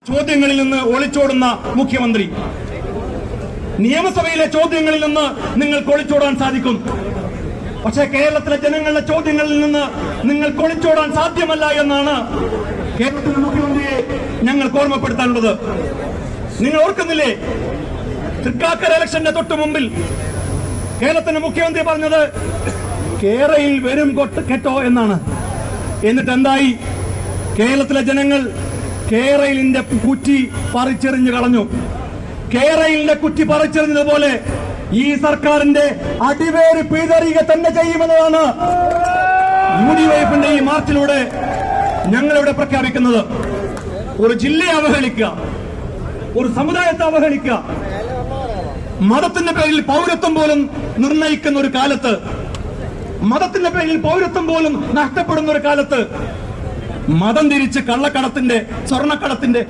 ചോദ്യങ്ങളിൽ നിന്ന് ഒളിച്ചോടുന്ന മുഖ്യമന്ത്രി. നിയമസഭയിലെ ചോദ്യങ്ങളിൽ നിന്ന് നിങ്ങൾക്ക് ഒളിച്ചോടാൻ സാധിക്കും. പക്ഷേ കേരളത്തിലെ ജനങ്ങളുടെ ചോദ്യങ്ങളിൽ നിന്ന് നിങ്ങൾക്ക് ഒളിച്ചോടാൻ സാധ്യമല്ല എന്നാണ് കേരളത്തിലെ മുഖ്യമന്ത്രിയെ ഞങ്ങൾക്ക് ഓർമ്മപ്പെടുത്താനുള്ളത്. നിങ്ങൾ ഓർക്കുന്നില്ലേ, തൃക്കാക്കര ഇലക്ഷന്റെ തൊട്ടു മുമ്പിൽ കേരളത്തിന്റെ മുഖ്യമന്ത്രി പറഞ്ഞത് കേരയിൽ വരും കെട്ടോ എന്നാണ്. എന്നിട്ട് എന്തായി? കേരളത്തിലെ ജനങ്ങൾ കേരളിന്റെ കുറ്റി പറിച്ചെറിഞ്ഞു കളഞ്ഞു. കേരളിന്റെ കുറ്റി പറിച്ചെറിഞ്ഞതുപോലെ ഈ സർക്കാരിന്റെ അടിവേര് പിഴുതെറിയുക തന്നെ ചെയ്യുമെന്നതാണ് UDYFന്റെ ഈ മാർച്ചിലൂടെ ഞങ്ങളിവിടെ പ്രഖ്യാപിക്കുന്നത്. ഒരു ജില്ലയെ അവഹേളിക്കുക, ഒരു സമുദായത്തെ അവഹേളിക്കുക, മതത്തിന്റെ പേരിൽ പൗരത്വം പോലും നിർണയിക്കുന്ന ഒരു കാലത്ത്, മതത്തിന്റെ പേരിൽ പൗരത്വം പോലും നഷ്ടപ്പെടുന്ന ഒരു കാലത്ത് മതം തിരിച്ച് കള്ളക്കടത്തിന്റെ, സ്വർണ്ണക്കടത്തിന്റെ